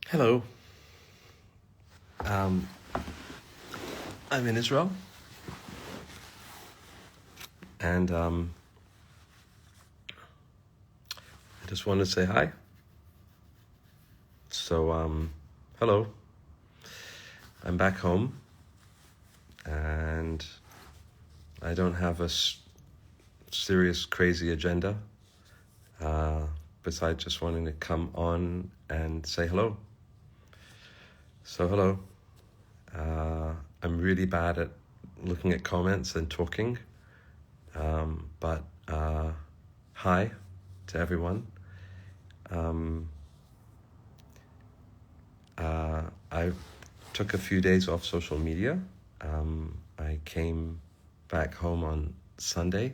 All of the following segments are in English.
Hello. Um, I'm in Israel, and I just wanted to say hi. So, hello. I'm back home, and I don't have a serious, crazy agenda, besides just wanting to come on and say hello. So, hello. I'm really bad at looking at comments and talking, but hi to everyone. I took a few days off social media. I came back home on Sunday,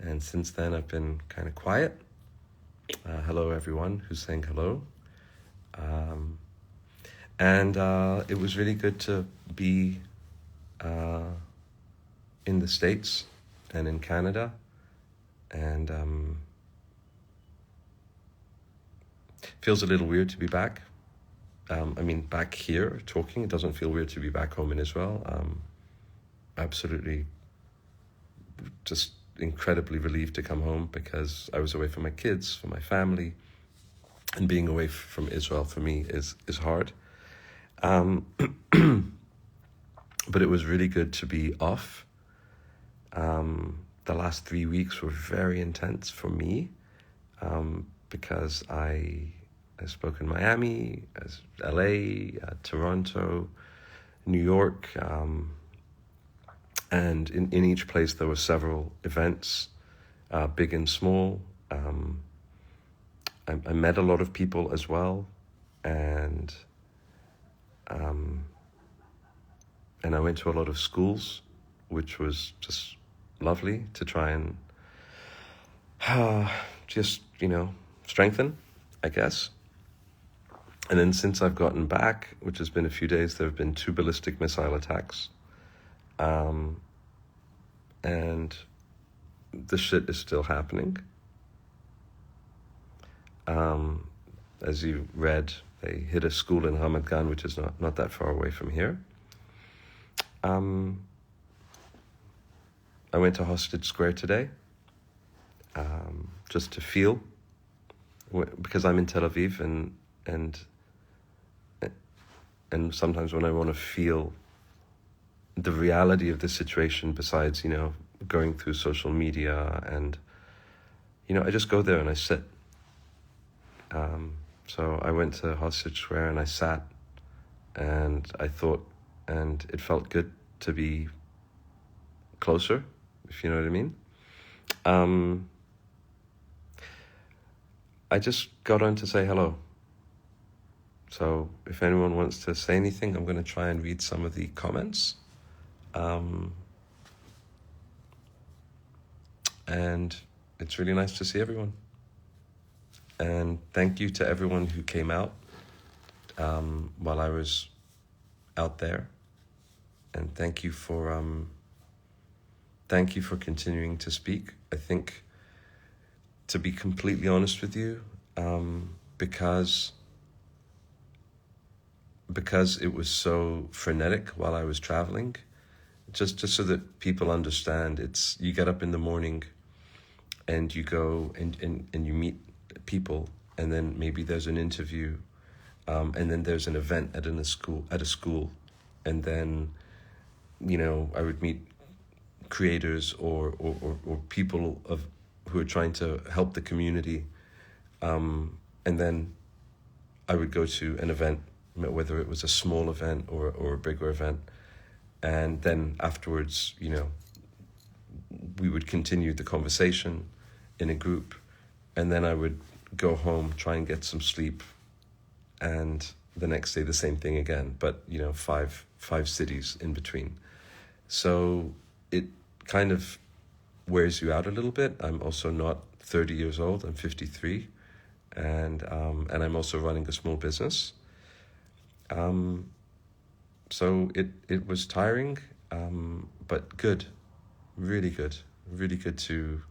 and since then I've been kind of quiet. Hello everyone who's saying hello. And it was really good to be in the States and in Canada, and feels a little weird to be back. Back here talking, it doesn't feel weird to be back home in Israel. Absolutely just incredibly relieved to come home because I was away from my kids, from my family, and being away from Israel for me is hard. But it was really good to be off. The last 3 weeks were very intense for me because I spoke in Miami, LA, Toronto, New York, and in each place there were several events, big and small. I met a lot of people as well, and I went to a lot of schools, which was just lovely to try and just, strengthen, I guess. And then since I've gotten back, which has been a few days, there have been 2 ballistic missile attacks. And the shit is still happening. As you read, they hit a school in Ramat Gan, which is not that far away from here. I went to Hostage Square today, just to feel, because I'm in Tel Aviv, and sometimes when I want to feel the reality of the situation, besides, going through social media, and, I just go there and I sit. So I went to Hostage Square and I sat, and I thought, and it felt good to be closer, if you know what I mean. I just got on to say hello. So if anyone wants to say anything, I'm going to try and read some of the comments. And it's really nice to see everyone. And thank you to everyone who came out while I was out there. And thank you for continuing to speak. I think, to be completely honest with you, because it was so frenetic while I was traveling, just so that people understand, it's, you get up in the morning and you go and you meet people, and then maybe there's an interview, and then there's an event at a school, and then, I would meet creators or people who are trying to help the community, and then I would go to an event, whether it was a small event or a bigger event, and then afterwards, we would continue the conversation in a group, and then I would go home, try and get some sleep, and the next day the same thing again, but 5 cities in between. So it kind of wears you out a little bit. I'm also not 30 years old, I'm 53, and I'm also running a small business. So it was tiring, but good, really good to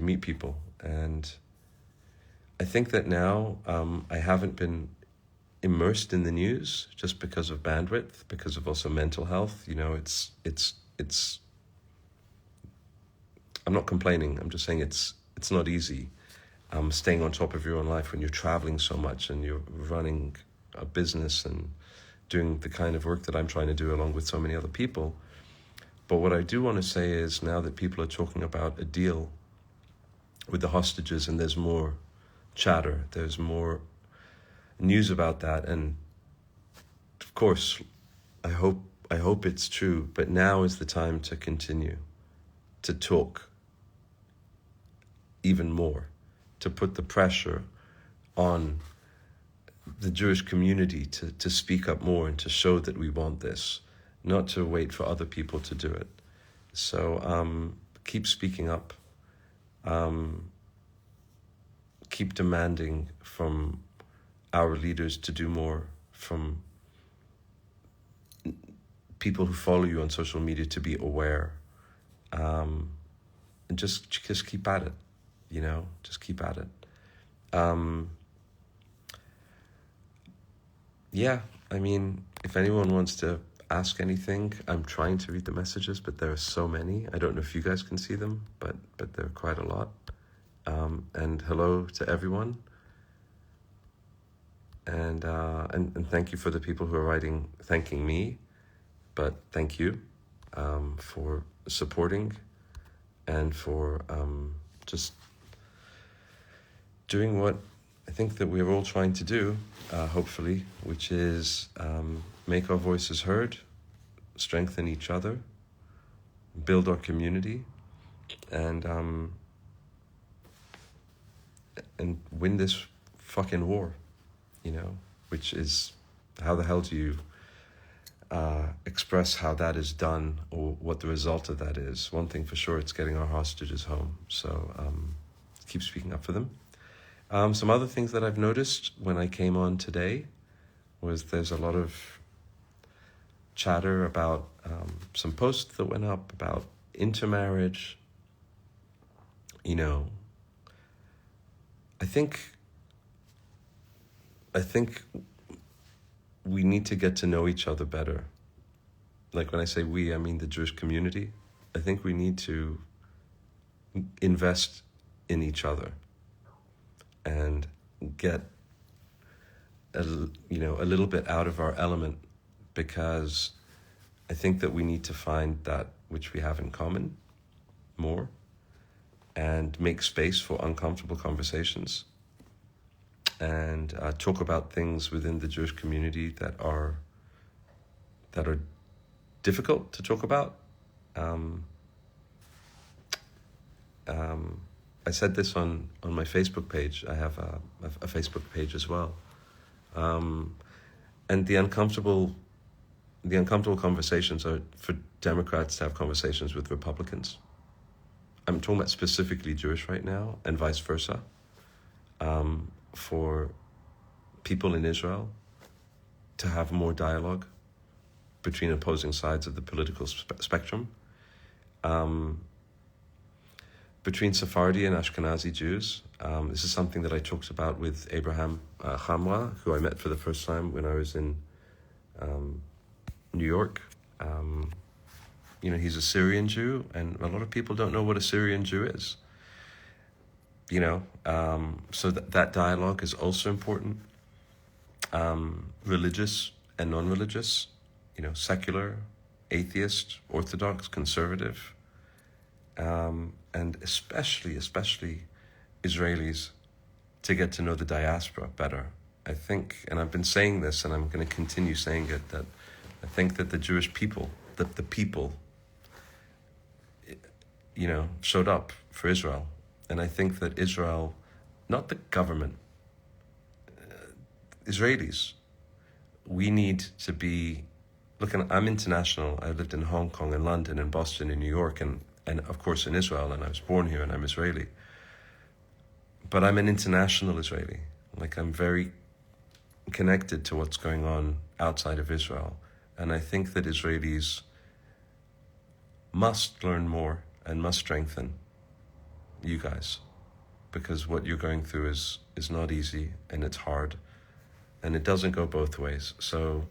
meet people. And I think that now I haven't been immersed in the news just because of bandwidth, because of also mental health. You know, it's. I'm not complaining. I'm just saying it's not easy. Staying on top of your own life when you're traveling so much and you're running a business and doing the kind of work that I'm trying to do along with so many other people. But what I do want to say is now that people are talking about a deal with the hostages and there's more chatter, there's more news about that, and of course I hope it's true, but now is the time to continue to talk even more, to put the pressure on the Jewish community to speak up more and to show that we want this, not to wait for other people to do it. So keep speaking up, keep demanding from our leaders to do more, from people who follow you on social media to be aware, and just keep at it, you know, just keep at it. Yeah, I mean, if anyone wants to ask anything, I'm trying to read the messages, but there are so many. I don't know if you guys can see them, but there are quite a lot. And hello to everyone. And thank you for the people who are writing thanking me, but thank you for supporting and for just doing what I think that we're all trying to do, hopefully, which is make our voices heard, strengthen each other, build our community, and win this fucking war, you know, which is, how the hell do you express how that is done or what the result of that is? One thing for sure, it's getting our hostages home. So keep speaking up for them. Some other things that I've noticed when I came on today was there's a lot of chatter about some posts that went up about intermarriage. You know, I think we need to get to know each other better. Like when I say we, I mean the Jewish community. I think we need to invest in each other and get a little bit out of our element, because I think that we need to find that which we have in common more and make space for uncomfortable conversations and talk about things within the Jewish community that are difficult to talk about. I said this on my Facebook page. I have a Facebook page as well. And the uncomfortable conversations are for Democrats to have conversations with Republicans. I'm talking about specifically Jewish right now, and vice versa. For people in Israel to have more dialogue between opposing sides of the political spectrum. Between Sephardi and Ashkenazi Jews. This is something that I talked about with Abraham Hamra, who I met for the first time when I was in New York. You know, he's a Syrian Jew, and a lot of people don't know what a Syrian Jew is. You know, so that dialogue is also important. Religious and non-religious, you know, secular, atheist, Orthodox, conservative, and especially Israelis, to get to know the diaspora better. I think, and I've been saying this, and I'm going to continue saying it, that I think that the Jewish people, that the people, you know, showed up for Israel. And I think that Israel, not the government, Israelis, we need to be, look, I'm international. I lived in Hong Kong and London and Boston and New York and of course in Israel, and I was born here and I'm Israeli. But I'm an international Israeli. Like, I'm very connected to what's going on outside of Israel. And I think that Israelis must learn more and must strengthen you guys. because what you're going through is not easy, and it's hard, and it doesn't go both ways. So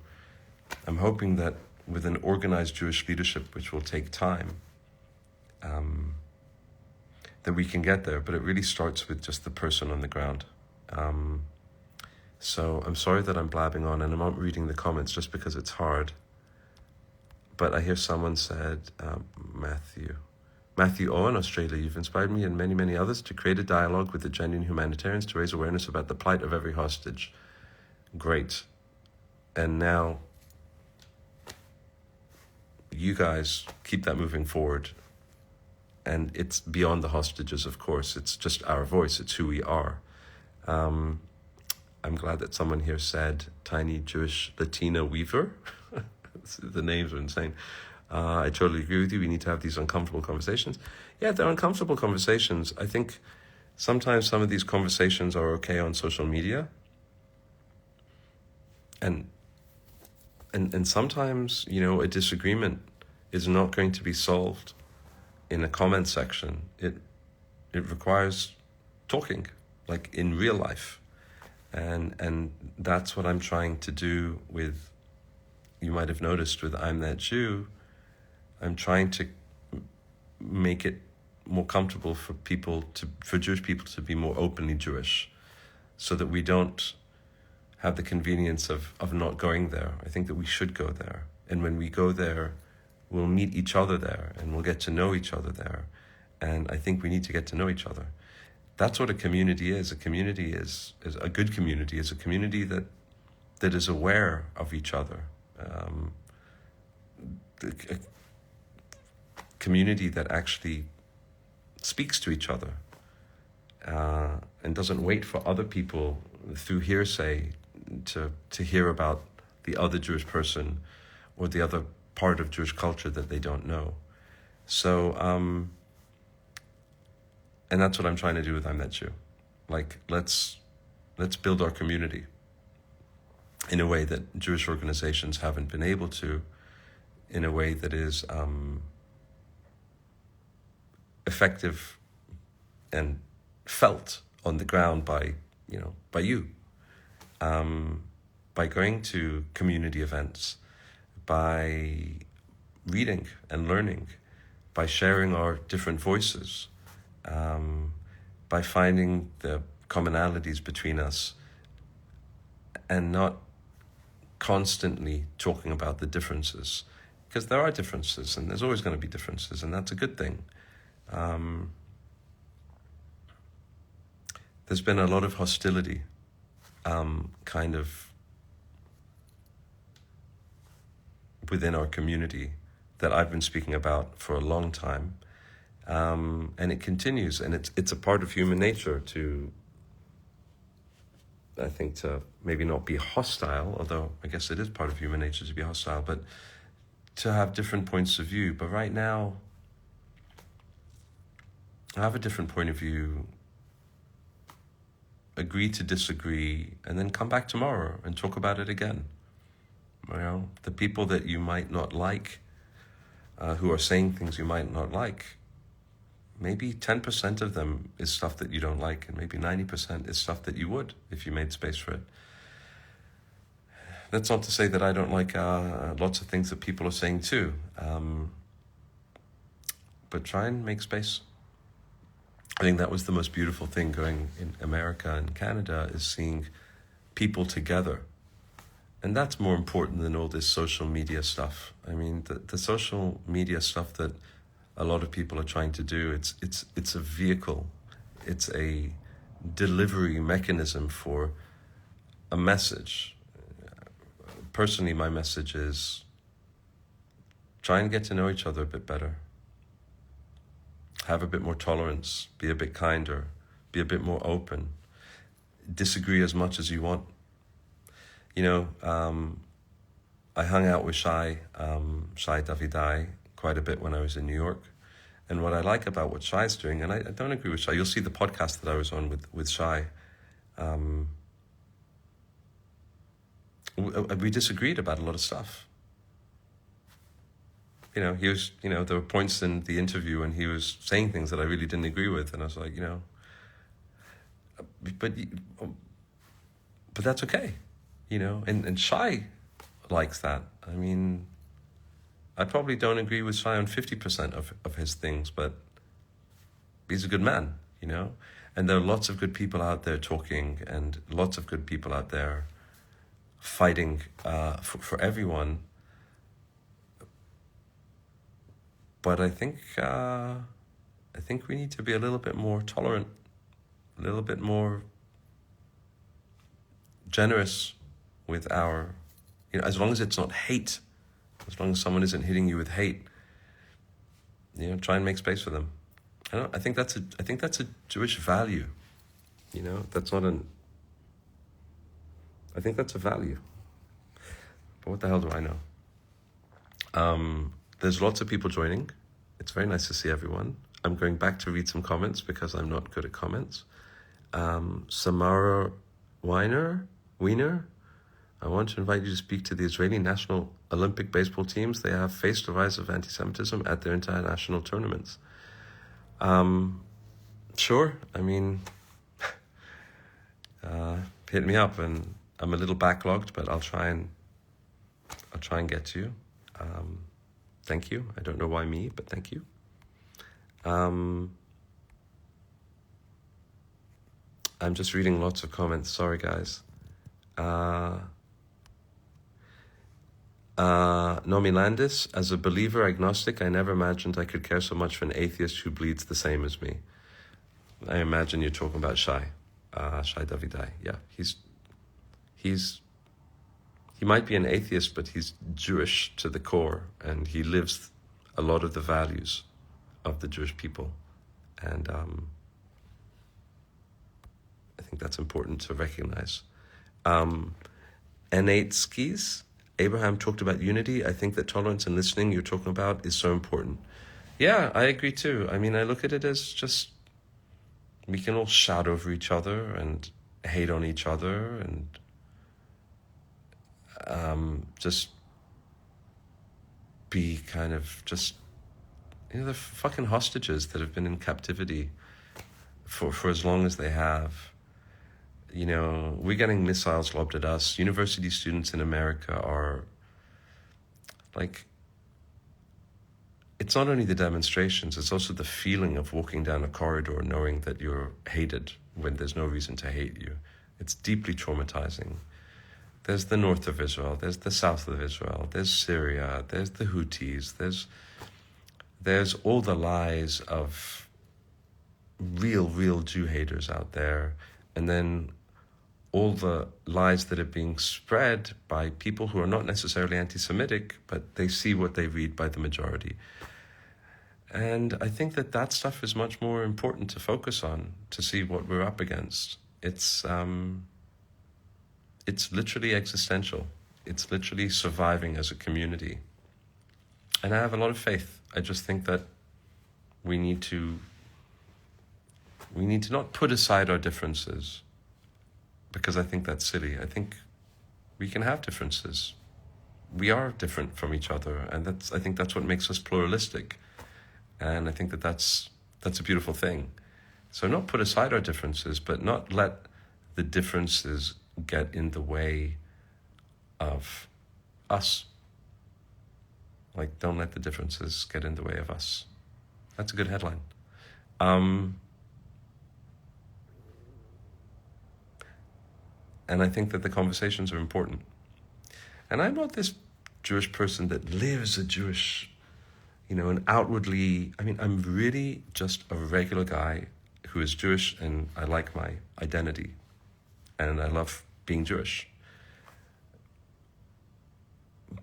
I'm hoping that with an organized Jewish leadership, which will take time, that we can get there, but it really starts with just the person on the ground. So I'm sorry that I'm blabbing on and I'm not reading the comments just because it's hard. But I hear someone said, Matthew Owen, Australia, you've inspired me and many, many others to create a dialogue with the genuine humanitarians to raise awareness about the plight of every hostage. Great. And now you guys keep that moving forward. And it's beyond the hostages, of course. It's just our voice. It's who we are. I'm glad that someone here said Tiny Jewish Latina Weaver. The names are insane. I totally agree with you. We need to have these uncomfortable conversations. Yeah, they're uncomfortable conversations. I think sometimes some of these conversations are okay on social media. And sometimes, a disagreement is not going to be solved in a comment section. It requires talking, like in real life. And that's what I'm trying to do with, you might have noticed with I'm That Jew, I'm trying to make it more comfortable for Jewish people to be more openly Jewish, so that we don't have the convenience of not going there. I think that we should go there. And when we go there, we'll meet each other there and we'll get to know each other there. And I think we need to get to know each other. That's what a community is. A community is a good community, is a community that is aware of each other. A community that actually speaks to each other and doesn't wait for other people through hearsay to hear about the other Jewish person or the other part of Jewish culture that they don't know. So, and that's what I'm trying to do with I'm That Jew. Like, let's build our community in a way that Jewish organizations haven't been able to, in a way that is effective and felt on the ground by you, by going to community events, by reading and learning, by sharing our different voices, by finding the commonalities between us and not constantly talking about the differences, because there are differences and there's always going to be differences, and that's a good thing. There's been a lot of hostility kind of within our community that I've been speaking about for a long time. And it continues, and it's a part of human nature to, I think, to maybe not be hostile, although I guess it is part of human nature to be hostile, but to have different points of view. But right now, I have a different point of view, agree to disagree, and then come back tomorrow and talk about it again. The people that you might not like, who are saying things you might not like, maybe 10% of them is stuff that you don't like, and maybe 90% is stuff that you would if you made space for it. That's not to say that I don't like lots of things that people are saying too, but try and make space. I think that was the most beautiful thing going in America and Canada, is seeing people together. And that's more important than all this social media stuff. I mean, the social media stuff that a lot of people are trying to do, it's a vehicle. It's a delivery mechanism for a message. Personally, my message is try and get to know each other a bit better. Have a bit more tolerance, be a bit kinder, be a bit more open. Disagree as much as you want. I hung out with Shai Davidai quite a bit when I was in New York. And what I like about what Shai's doing, and I don't agree with Shai, you'll see the podcast that I was on with Shai. We disagreed about a lot of stuff. He was, there were points in the interview when he was saying things that I really didn't agree with. And I was like, but but that's okay, you know. And Shai likes that. I mean, I probably don't agree with Shai on 50% of his things, but he's a good man, you know. And there are lots of good people out there talking, and lots of good people out there fighting for everyone. But I think we need to be a little bit more tolerant, a little bit more generous with our, you know, as long as it's not hate, as long as someone isn't hitting you with hate, you know, try and make space for them. I think that's a Jewish value, you know. That's not an. I think that's a value. But what the hell do I know? There's lots of people joining. It's very nice to see everyone. I'm going back to read some comments because I'm not good at comments. Samara Wiener, I want to invite you to speak to the Israeli national Olympic baseball teams. They have faced the rise of anti-Semitism at their international tournaments. Sure. I mean, hit me up, and I'm a little backlogged, but I'll try and get to you. Thank you. I don't know why me, but thank you. I'm just reading lots of comments. Sorry, guys. Nomi Landis, as a believer agnostic, I never imagined I could care so much for an atheist who bleeds the same as me. I imagine you're talking about Shai Davidai. Yeah, he might be an atheist, but he's Jewish to the core, and he lives a lot of the values of the Jewish people. And I think that's important to recognize. N8 skis. Abraham talked about unity. I think that tolerance and listening you're talking about is so important. Yeah, I agree too. I mean, I look at it as just, we can all shout over each other and hate on each other and just be kind of just, you know, the fucking hostages that have been in captivity for as long as they have. You know, we're getting missiles lobbed at us. University students in America are like, it's not only the demonstrations, it's also the feeling of walking down a corridor knowing that you're hated when there's no reason to hate you. It's deeply traumatizing. There's the north of Israel, there's the south of Israel, there's Syria, there's the Houthis, there's all the lies of real Jew haters out there, and then all the lies that are being spread by people who are not necessarily anti-Semitic, but they see what they read by the majority. And I think that stuff is much more important to focus on, to see what we're up against. It's literally existential. It's literally surviving as a community. And I have a lot of faith. I just think that we need to not put aside our differences, because I think that's silly. I think we can have differences. We are different from each other, and I think that's what makes us pluralistic. And I think that's a beautiful thing. So not put aside our differences, but not let the differences get in the way of us. Like, don't let the differences get in the way of us. That's a good headline. And I think that the conversations are important. And I'm not this Jewish person that lives a Jewish, you know, and outwardly, I mean, I'm really just a regular guy who is Jewish, and I like my identity, and I love being Jewish.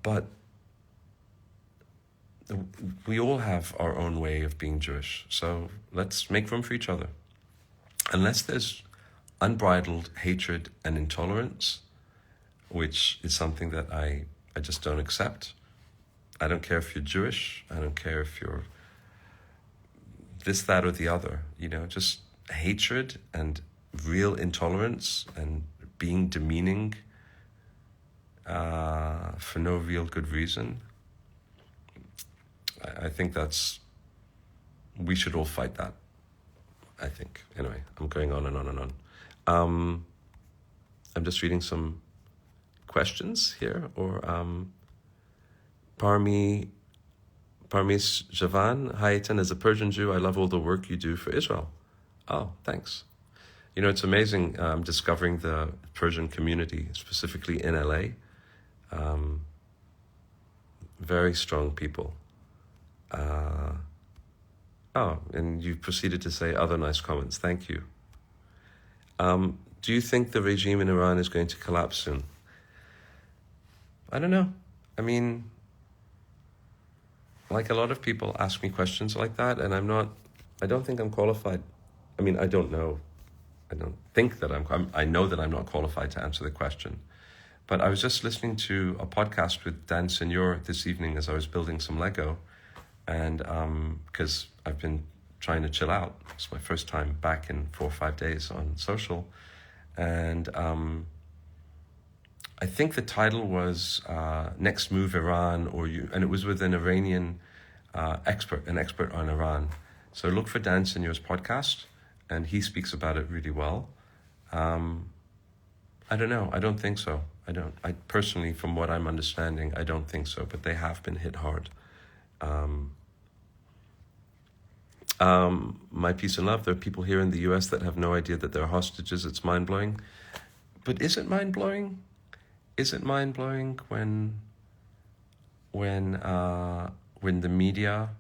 But we all have our own way of being Jewish, so let's make room for each other. Unless there's unbridled hatred and intolerance, which is something that I just don't accept. I don't care if you're Jewish. I don't care if you're this, that, or the other. You know, just hatred and real intolerance and being demeaning for no real good reason. I think we should all fight that, I think. Anyway, I'm going on and on and on. I'm just reading some questions here. Or Parmi Parmis Javan, hi Eitan, as a Persian Jew, I love all the work you do for Israel. Oh, thanks. You know, it's amazing discovering the Persian community, specifically in LA. Very strong people. Oh, and you proceeded to say other nice comments. Thank you. Do you think the regime in Iran is going to collapse soon? I don't know. I mean, like a lot of people ask me questions like that, and I don't think I'm qualified. I mean, I don't know. I don't think that I know that I'm not qualified to answer the question. But I was just listening to a podcast with Dan Senor this evening as I was building some Lego. And because I've been trying to chill out. It's my first time back in 4 or 5 days on social. And I think the title was Next Move Iran, and it was with an Iranian expert on Iran. So look for Dan Senor's podcast, and he speaks about it really well. I don't know. I don't think so. I personally, from what I'm understanding, I don't think so, but they have been hit hard. My peace and love, there are people here in the US that have no idea that they're hostages. It's mind-blowing. But is it mind-blowing? Is it mind-blowing when the media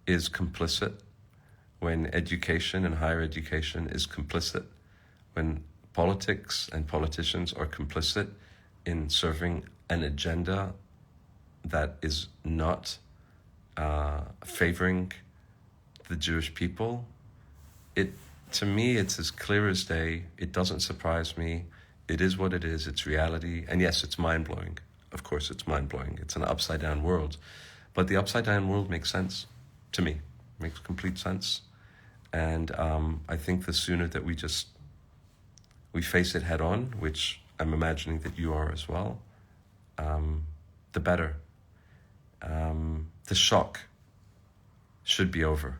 is complicit, when education and higher education is complicit, when politics and politicians are complicit in serving an agenda that is not favoring the Jewish people? To me, it's as clear as day. It doesn't surprise me. It is what it is. It's reality. And yes, it's mind-blowing. Of course, it's mind-blowing. It's an upside-down world. But the upside-down world makes sense to me. It makes complete sense. And I think the sooner that we face it head on, which I'm imagining that you are as well, the better. The shock should be over.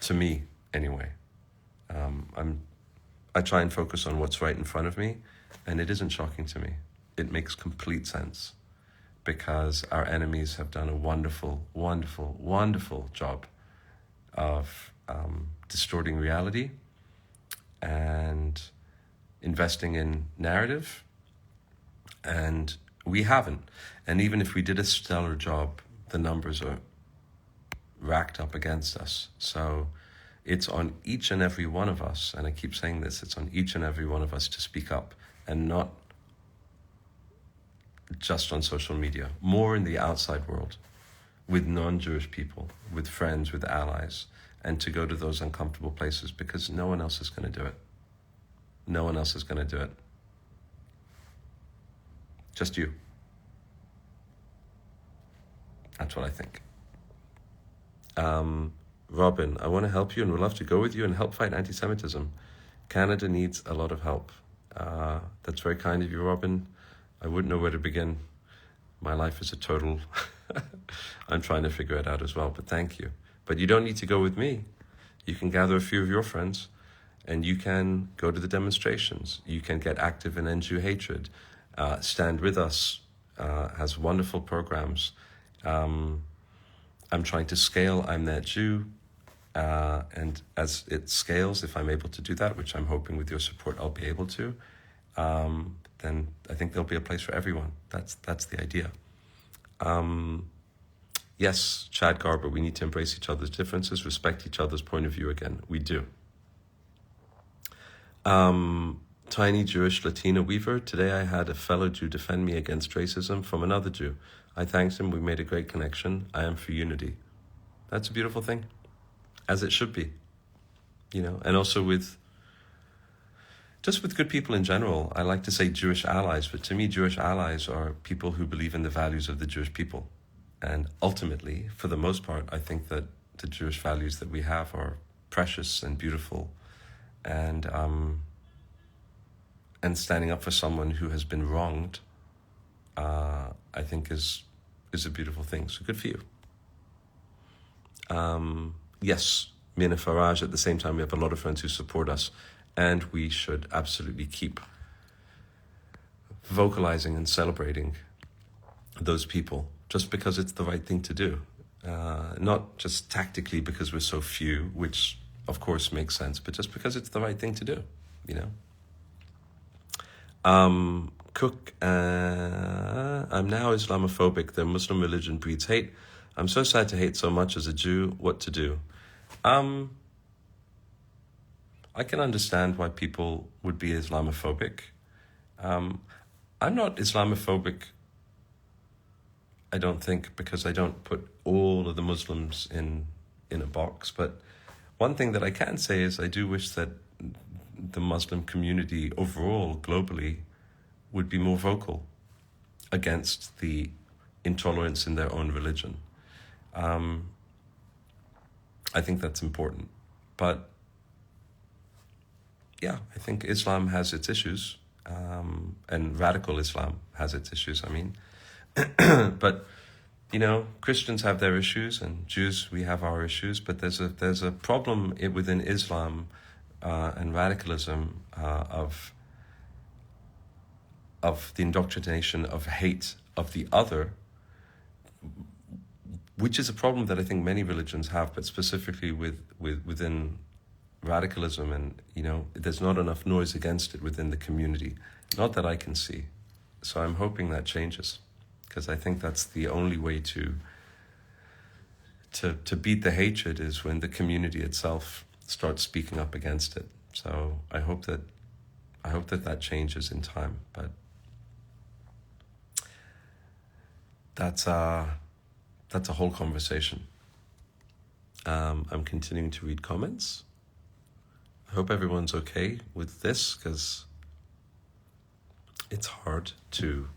To me, anyway. I try and focus on what's right in front of me, and it isn't shocking to me. It makes complete sense because our enemies have done a wonderful, wonderful, wonderful job of distorting reality and investing in narrative, and we haven't. And even if we did a stellar job, the numbers are racked up against us. So it's on each and every one of us, and I keep saying this, it's on each and every one of us to speak up, and not just on social media, more in the outside world, with non-Jewish people, with friends, with allies, and to go to those uncomfortable places because no one else is going to do it. No one else is going to do it. Just you. That's what I think. Robin, I want to help you and would love to go with you and help fight anti-Semitism. Canada needs a lot of help. That's very kind of you, Robin. I wouldn't know where to begin. My life is a total... I'm trying to figure it out as well, but thank you. But you don't need to go with me. You can gather a few of your friends and you can go to the demonstrations. You can get active in End Jew Hatred. Stand With Us has wonderful programs. I'm trying to scale I'm That Jew. And as it scales, if I'm able to do that, which I'm hoping with your support I'll be able to, then I think there'll be a place for everyone. That's the idea. Yes, Chad Garber, we need to embrace each other's differences, respect each other's point of view again. We do. Tiny Jewish Latina Weaver, today I had a fellow Jew defend me against racism from another Jew. I thanked him, we made a great connection. I am for unity. That's a beautiful thing, as it should be. You know, and also with good people in general. I like to say Jewish allies, but to me, Jewish allies are people who believe in the values of the Jewish people. And ultimately, for the most part, I think that the Jewish values that we have are precious and beautiful. And standing up for someone who has been wronged, I think is a beautiful thing. So good for you. Yes, Mina Faraj. At the same time, we have a lot of friends who support us, and we should absolutely keep vocalizing and celebrating those people just because it's the right thing to do. Not just tactically because we're so few, which of course makes sense, but just because it's the right thing to do, you know. Cook, I'm now Islamophobic. The Muslim religion breeds hate. I'm so sad to hate so much as a Jew. What to do? I can understand why people would be Islamophobic. I'm not Islamophobic, I don't think, because I don't put all of the Muslims in a box. But one thing that I can say is I do wish that the Muslim community overall, globally, would be more vocal against the intolerance in their own religion. I think that's important. But yeah, I think Islam has its issues, and radical Islam has its issues, I mean. But, you know, Christians have their issues, and Jews, we have our issues, but there's a problem within Islam and radicalism of the indoctrination of hate of the other, which is a problem that I think many religions have, but specifically within radicalism, and, you know, there's not enough noise against it within the community, not that I can see. So I'm hoping that changes, because I think that's the only way to beat the hatred is when the community itself starts speaking up against it. So I hope that changes in time, but that's a whole conversation. I'm continuing to read comments. I hope everyone's okay with this, because it's hard to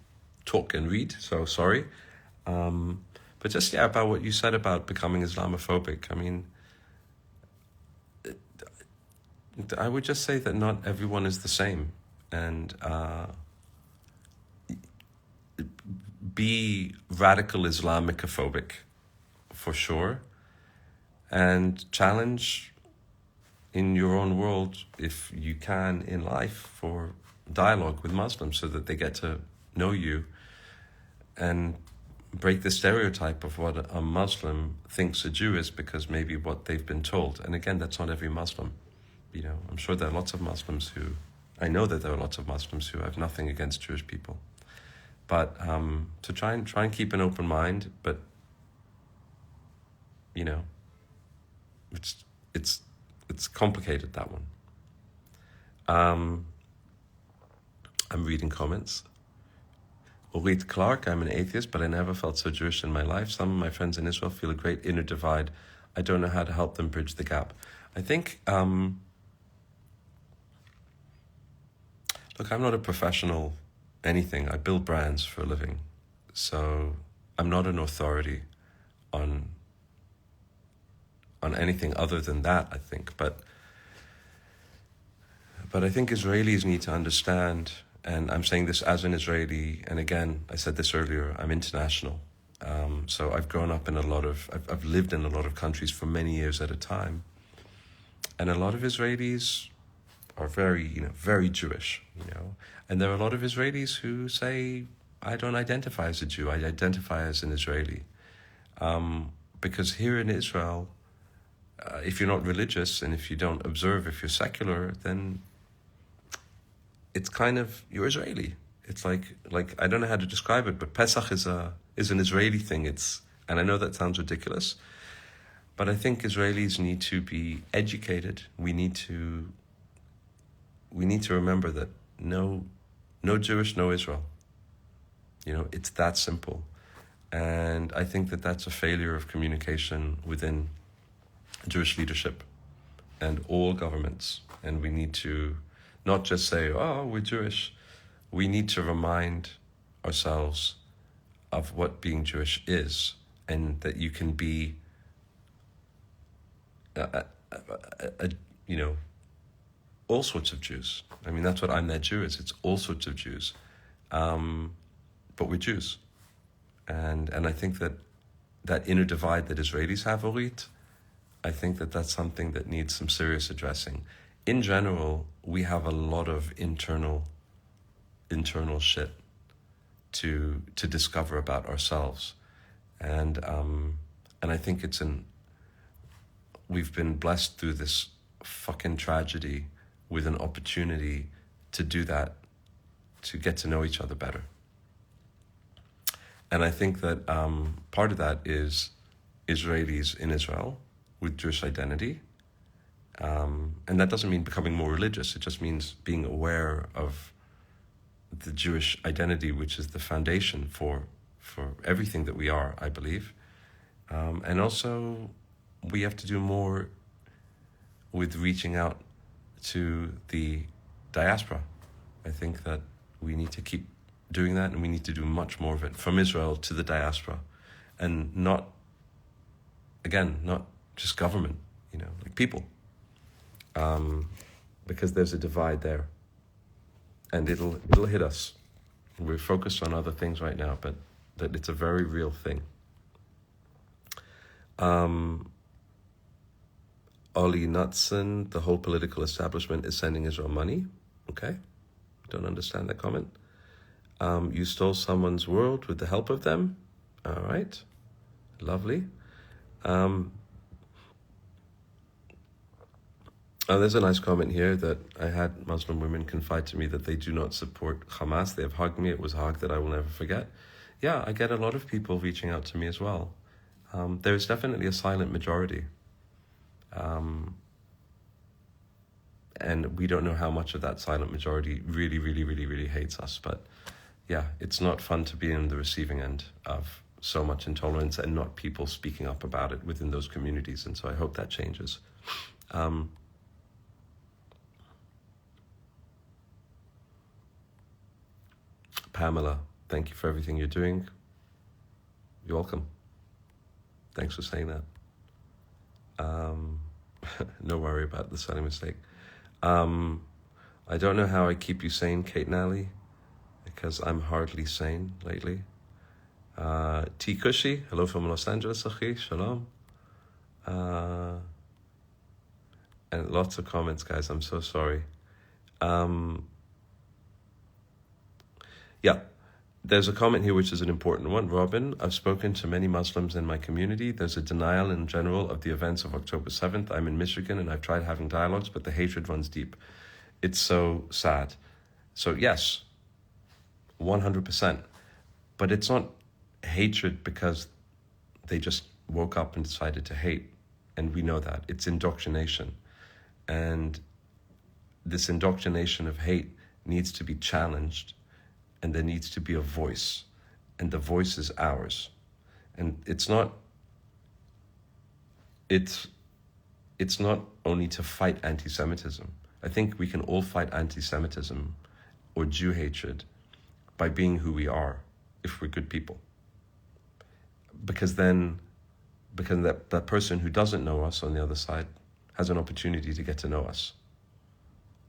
talk and read, so sorry. But just, yeah, about what you said about becoming Islamophobic. I mean, I would just say that not everyone is the same, and be radical Islamicophobic for sure, and challenge in your own world, if you can, in life, for dialogue with Muslims so that they get to know you and break the stereotype of what a Muslim thinks a Jew is, because maybe what they've been told. And again, that's not every Muslim. You know, I'm sure there are lots of Muslims I know that there are lots of Muslims who have nothing against Jewish people. But to try and keep an open mind, but, you know, it's complicated, that one. I'm reading comments. Orit Clark, I'm an atheist, but I never felt so Jewish in my life. Some of my friends in Israel feel a great inner divide. I don't know how to help them bridge the gap. I think, look, I'm not a professional anything. I build brands for a living. So I'm not an authority on anything other than that, I think. But I think Israelis need to understand, and I'm saying this as an Israeli, and again, I said this earlier, I'm international. So I've grown up in I've lived in a lot of countries for many years at a time. And a lot of Israelis are very Jewish, And there are a lot of Israelis who say, I don't identify as a Jew, I identify as an Israeli. Because here in Israel, if you're not religious and if you don't observe, if you're secular, then it's kind of, you're Israeli. It's like I don't know how to describe it, but Pesach is an Israeli thing. And I know that sounds ridiculous, but I think Israelis need to be educated. We need to remember that no Jewish, no Israel. It's that simple. And I think that that's a failure of communication within Jewish leadership and all governments. And we need to not just say, oh, we're Jewish. We need to remind ourselves of what being Jewish is, and that you can be all sorts of Jews. I mean, that's what I'm That Jew is. It's all sorts of Jews. But we're Jews. And I think that inner divide that Israelis have, Orit, I think that that's something that needs some serious addressing. In general, we have a lot of internal shit to discover about ourselves, and I think we've been blessed through this fucking tragedy with an opportunity to do that, to get to know each other better. And I think that part of that is Israelis in Israel with Jewish identity. And that doesn't mean becoming more religious. It just means being aware of the Jewish identity, which is the foundation for everything that we are, I believe. And also, we have to do more with reaching out to the diaspora. I think that we need to keep doing that, and we need to do much more of it from Israel to the diaspora, and not just government, like people, because there's a divide there, and it'll hit us. We're focused on other things right now, but that it's a very real thing. Ollie Knutson, the whole political establishment is sending Israel money. Okay, don't understand that comment. You stole someone's world with the help of them. All right, lovely. There's a nice comment here that I had Muslim women confide to me that they do not support Hamas. They have hugged me. It was a hug that I will never forget. Yeah, I get a lot of people reaching out to me as well. There's definitely a silent majority. And we don't know how much of that silent majority really, really, really, really hates us. But yeah, it's not fun to be in the receiving end of so much intolerance and not people speaking up about it within those communities. And so I hope that changes. Pamela, thank you for everything you're doing. You're welcome. Thanks for saying that. No worry about the spelling mistake. I don't know how I keep you sane, Kate Nally, because I'm hardly sane lately. T. Cushy, hello from Los Angeles, Achi, shalom. And lots of comments, guys, I'm so sorry. Yeah, there's a comment here which is an important one. Robin, I've spoken to many Muslims in my community. There's a denial in general of the events of October 7th. I'm in Michigan and I've tried having dialogues, but the hatred runs deep. It's so sad. So yes, 100%. But it's not hatred because they just woke up and decided to hate. And we know that. It's indoctrination. And this indoctrination of hate needs to be challenged. And there needs to be a voice, and the voice is ours. And it's not only to fight anti-Semitism. I think we can all fight anti-Semitism or Jew hatred by being who we are, if we're good people. Because that person who doesn't know us on the other side has an opportunity to get to know us.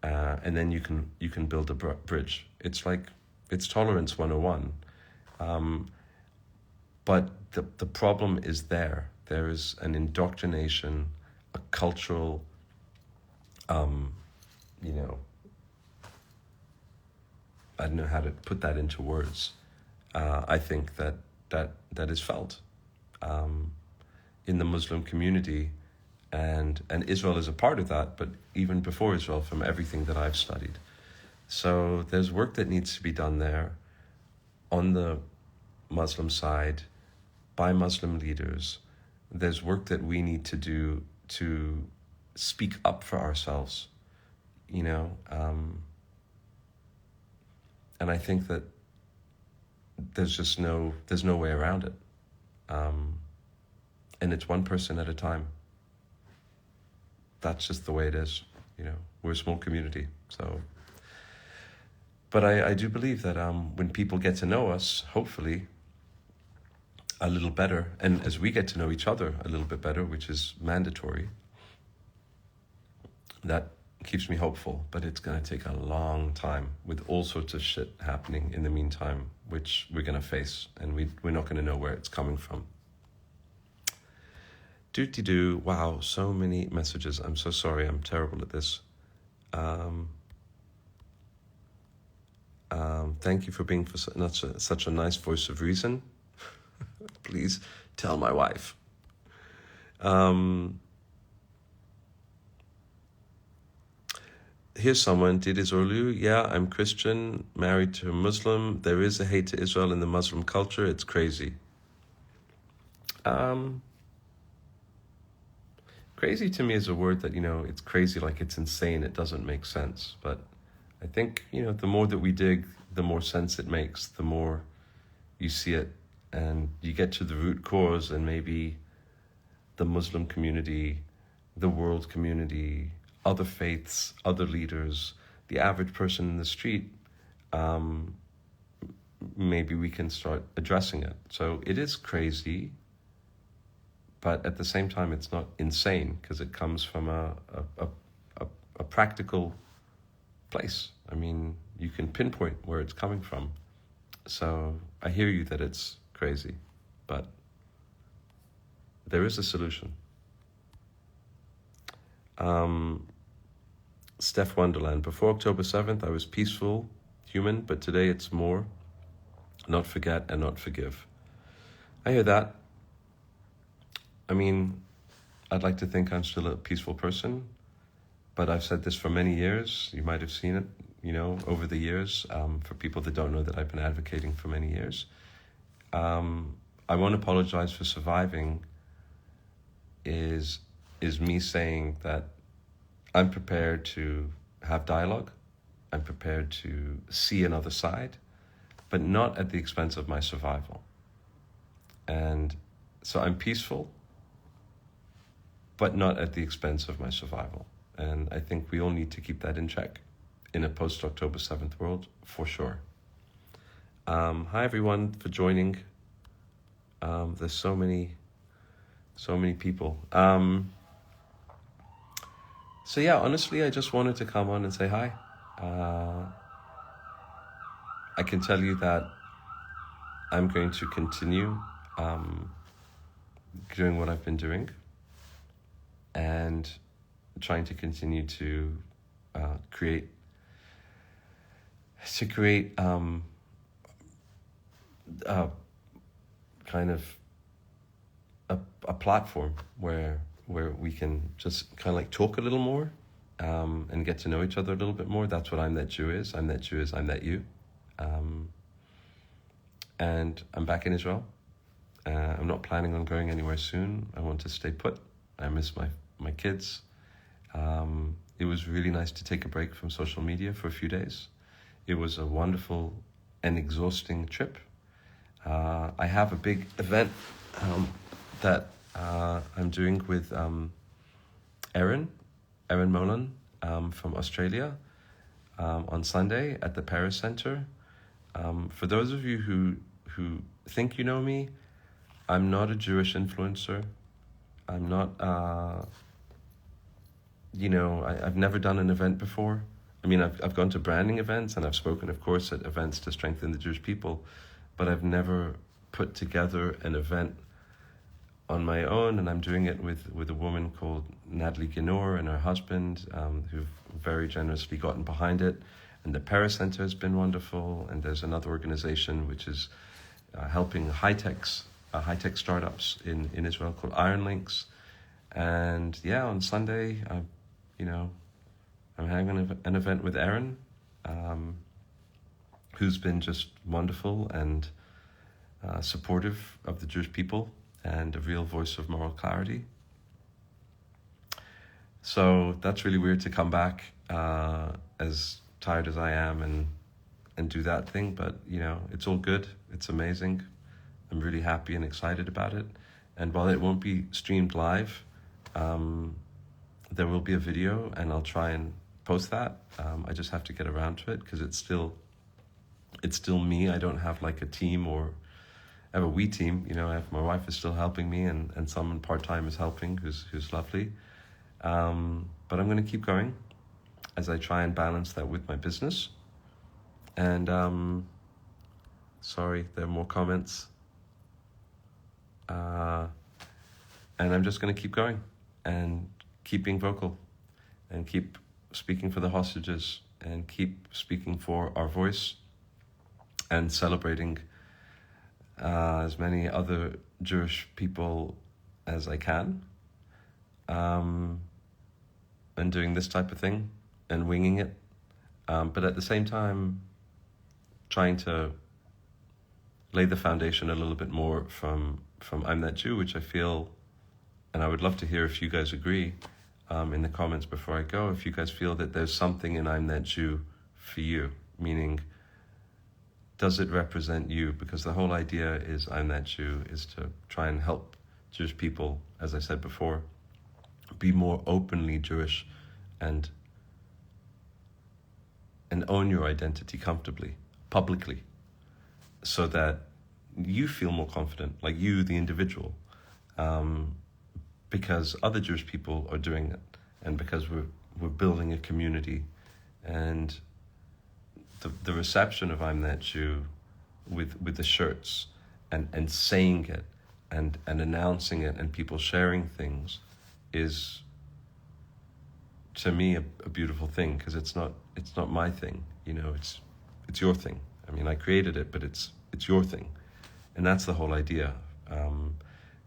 And then you can build a bridge. It's tolerance 101. But the problem is there. There is an indoctrination, a cultural, I don't know how to put that into words. I think that is felt in the Muslim community, and Israel is a part of that, but even before Israel, from everything that I've studied. So there's work that needs to be done there on the Muslim side by Muslim leaders. There's work that we need to do to speak up for ourselves, and I think that there's no way around it. And it's one person at a time. That's just the way it is. We're a small community, so. But I do believe that when people get to know us, hopefully, a little better, and as we get to know each other a little bit better, which is mandatory, that keeps me hopeful. But it's going to take a long time with all sorts of shit happening in the meantime, which we're going to face, and we're not going to know where it's coming from. Doot-de-doo. Wow, so many messages. I'm so sorry. I'm terrible at this. Um, Thank you for being such a nice voice of reason. Please tell my wife. Um, Here's someone, Didi Zorlu. Yeah, I'm Christian, married to a Muslim. There is a hate to Israel in the Muslim culture. It's crazy. Um, Crazy to me is a word that, it's crazy, like it's insane. It doesn't make sense. But I think, the more that we dig, the more sense it makes, the more you see it and you get to the root cause, and maybe the Muslim community, the world community, other faiths, other leaders, the average person in the street, um, maybe we can start addressing it. So it is crazy, but at the same time, it's not insane because it comes from a practical place. I mean, you can pinpoint where it's coming from. So I hear you that it's crazy, but there is a solution. Steph Wonderland. Before October 7th, I was peaceful, human, but today it's more not forget and not forgive. I hear that. I mean, I'd like to think I'm still a peaceful person, but I've said this for many years. You might have seen it, over the years. For people that don't know that I've been advocating for many years. I won't apologize for surviving is me saying that I'm prepared to have dialogue. I'm prepared to see another side, but not at the expense of my survival. And so I'm peaceful, but not at the expense of my survival. And I think we all need to keep that in check in a post-October 7th world, for sure. Hi, everyone, for joining. There's so many people. So yeah, honestly, I just wanted to come on and say hi. I can tell you that I'm going to continue doing what I've been doing and trying to continue to create kind of a platform where we can just kind of like talk a little more and get to know each other a little bit more. That's what I'm That Jew is. I'm That Jew is I'm That You. And I'm back in Israel. I'm not planning on going anywhere soon. I want to stay put. I miss my kids. It was really nice to take a break from social media for a few days. It was a wonderful and exhausting trip. I have a big event that I'm doing with Erin Molan from Australia on Sunday at the Paris Center. For those of you who think you know me, I'm not a Jewish influencer. I'm not, I've never done an event before. I mean, I've gone to branding events and I've spoken, of course, at events to strengthen the Jewish people, but I've never put together an event on my own, and I'm doing it with a woman called Natalie Ginor and her husband, who've very generously gotten behind it. And the Paris Center has been wonderful, and there's another organization which is helping high-tech startups in Israel called Iron Links. And yeah, on Sunday, I'm having an event with Erin, who's been just wonderful and supportive of the Jewish people and a real voice of moral clarity. So that's really weird to come back as tired as I am and do that thing, but it's all good. It's amazing. I'm really happy and excited about it. And while it won't be streamed live, there will be a video, and I'll try and post that. I just have to get around to it because it's still me. I don't have like a team, or I have a we team. My wife is still helping me, and someone part-time is helping who's lovely. But I'm going to keep going as I try and balance that with my business. And sorry, there are more comments. And I'm just going to keep going and keep being vocal and keep speaking for the hostages and keep speaking for our voice and celebrating as many other Jewish people as I can, and doing this type of thing and winging it, but at the same time trying to lay the foundation a little bit more from I'm That Jew, which I feel, and I would love to hear if you guys agree in the comments before I go, if you guys feel that there's something in I'm That Jew for you, meaning does it represent you? Because the whole idea is I'm That Jew is to try and help Jewish people, as I said before, be more openly Jewish and own your identity comfortably, publicly, so that you feel more confident, like you, the individual, because other Jewish people are doing it, and because we're building a community, and the reception of I'm That Jew with the shirts and saying it and announcing it and people sharing things is, to me, a beautiful thing, because it's not my thing, it's your thing. I mean, I created it, but it's your thing, and that's the whole idea.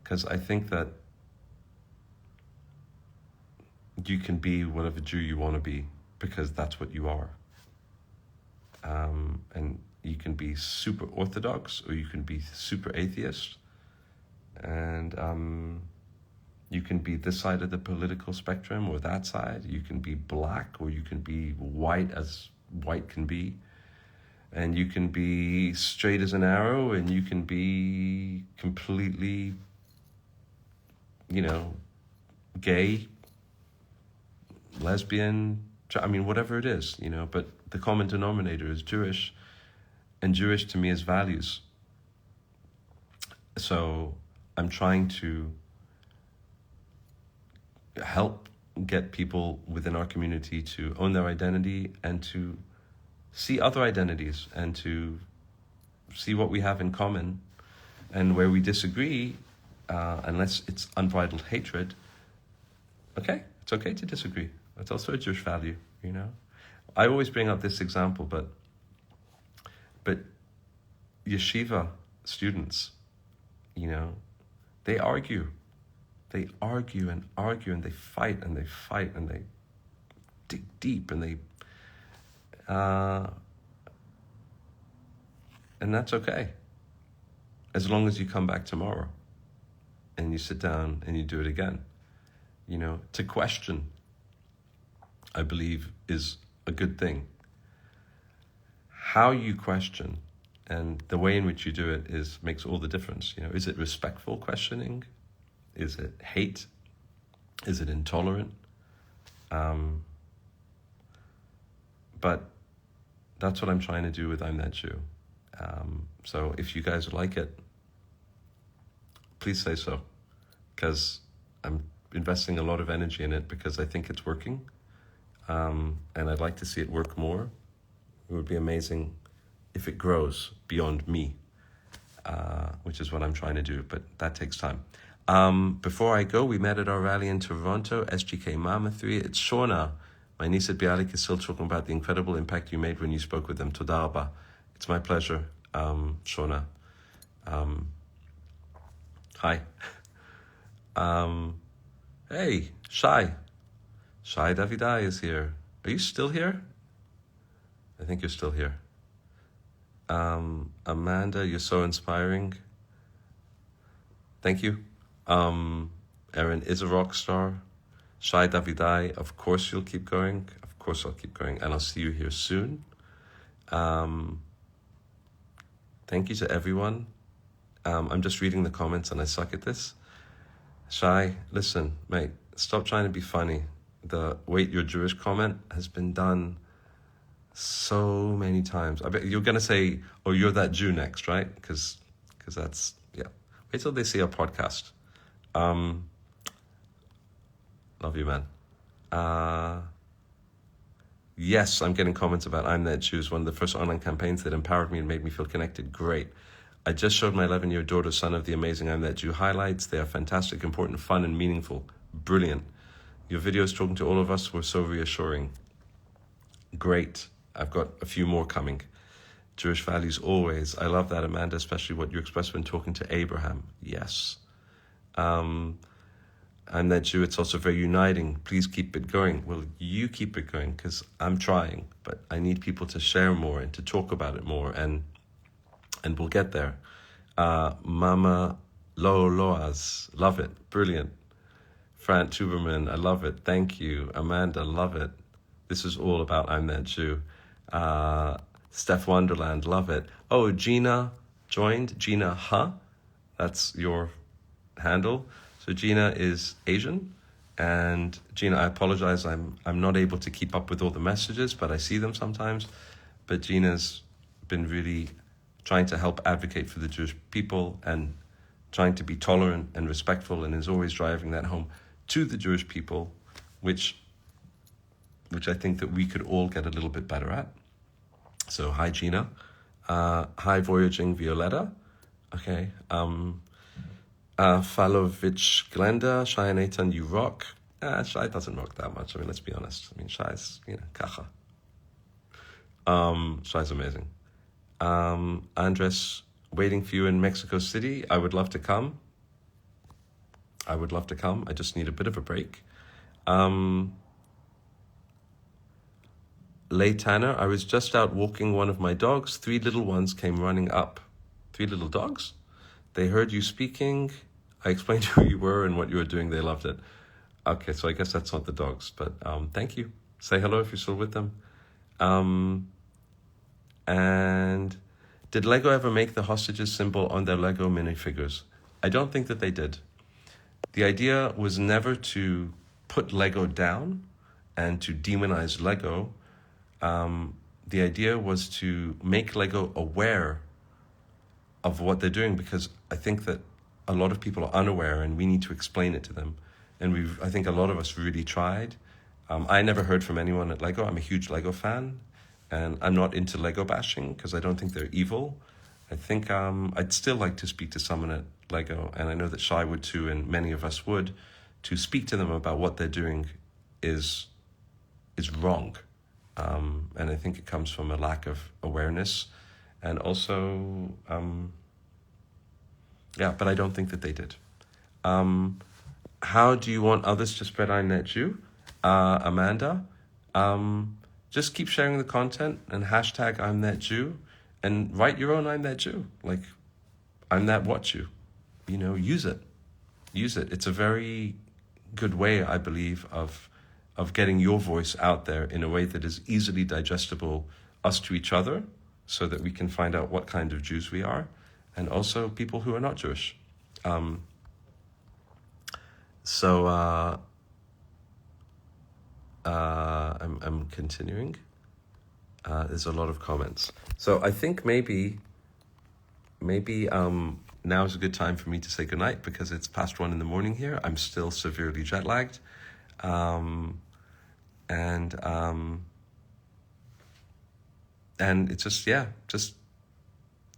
Because I think that you can be whatever Jew you want to be, because that's what you are. And you can be super Orthodox, or you can be super atheist, and you can be this side of the political spectrum or that side. You can be black, or you can be white as white can be, and you can be straight as an arrow, and you can be completely, gay, lesbian, I mean, whatever it is, but the common denominator is Jewish, and Jewish to me is values. So I'm trying to help get people within our community to own their identity and to see other identities and to see what we have in common, and where we disagree, unless it's unbridled hatred, okay, it's okay to disagree. It's also a Jewish value, I always bring up this example, but yeshiva students, they argue and argue and they fight and they dig deep and they and that's okay, as long as you come back tomorrow and you sit down and you do it again. To question, I believe, is a good thing. How you question and the way in which you do it makes all the difference. Is it respectful questioning? Is it hate? Is it intolerant? But that's what I'm trying to do with I'm That Jew. So if you guys like it, please say so, because I'm investing a lot of energy in it, because I think it's working, and I'd like to see it work more. It would be amazing if it grows beyond me, which is what I'm trying to do, but that takes time. Before I go, we met at our rally in Toronto, SGK Mama 3. It's Shona. My niece at Bialik is still talking about the incredible impact you made when you spoke with them. Toda Rabba. It's my pleasure, Shona. Hi. Hey, Shai. Shai Davidai is here. Are you still here? I think you're still here. Amanda, you're so inspiring. Thank you. Erin is a rock star. Shai Davidai, of course you'll keep going. Of course I'll keep going. And I'll see you here soon. Thank you to everyone. I'm just reading the comments and I suck at this. Shai, listen, mate, stop trying to be funny. The "wait, you're Jewish" comment has been done so many times. I bet you're going to say, "Oh, you're that Jew" next, right? Because that's, yeah. Wait till they see our podcast. Love you, man. Yes, I'm getting comments about I'm That Jew, one of the first online campaigns that empowered me and made me feel connected. Great. I just showed my 11-year daughter some of the amazing I'm That Jew highlights. They are fantastic, important, fun, and meaningful. Brilliant. Your videos talking to all of us were so reassuring. Great. I've got a few more coming. Jewish values always. I love that, Amanda, especially what you expressed when talking to Abraham. Yes. I'm That Jew. It's also very uniting. Please keep it going. Well, you keep it going because I'm trying, but I need people to share more and to talk about it more, and we'll get there. Mama Loaz, love it. Brilliant. Fran Tuberman, I love it. Thank you. Amanda, love it. This is all about I'm That Jew. Steph Wonderland, love it. Oh, Gina joined. Gina, that's your handle. So Gina is Asian. And Gina, I apologize. I'm not able to keep up with all the messages, but I see them sometimes. But Gina's been really trying to help advocate for the Jewish people and trying to be tolerant and respectful, and is always driving that home to the Jewish people, which I think that we could all get a little bit better at. So hi, Gina. Hi, Voyaging Violetta. Okay. Falovich Glenda, Shai and Eitan, you rock. Shai doesn't rock that much. I mean, let's be honest. I mean, Shai's, kacha. Shai's amazing. Andres, waiting for you in Mexico City. I would love to come. I just need a bit of a break. Leigh Tanner, I was just out walking one of my dogs. 3 little ones came running up. 3 little dogs? They heard you speaking. I explained who you were and what you were doing. They loved it. Okay, so I guess that's not the dogs, but thank you. Say hello if you're still with them. And did Lego ever make the hostages symbol on their Lego minifigures? I don't think that they did. The idea was never to put Lego down and to demonize Lego. The idea was to make Lego aware of what they're doing, because I think that a lot of people are unaware and we need to explain it to them. And I think a lot of us really tried. I never heard from anyone at Lego. I'm a huge Lego fan, and I'm not into Lego bashing because I don't think they're evil. I think I'd still like to speak to someone at Lego, and I know that Shai would too, and many of us would, to speak to them about what they're doing is wrong. And I think it comes from a lack of awareness, and also, but I don't think that they did. How do you want others to spread I'm That Jew? Amanda, just keep sharing the content and hashtag I'm That Jew, and write your own I'm That Jew. Like, I'm that what you, use it. It's a very good way, I believe, of getting your voice out there in a way that is easily digestible, us to each other, so that we can find out what kind of Jews we are, and also people who are not Jewish. I'm continuing. There's a lot of comments. So I think maybe now is a good time for me to say goodnight, because it's past 1 a.m. here. I'm still severely jet lagged. And it's just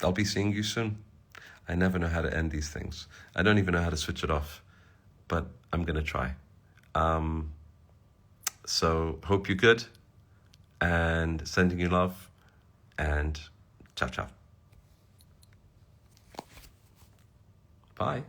I'll be seeing you soon. I never know how to end these things. I don't even know how to switch it off, but I'm going to try. So hope you're good, and sending you love, and ciao, ciao. Bye.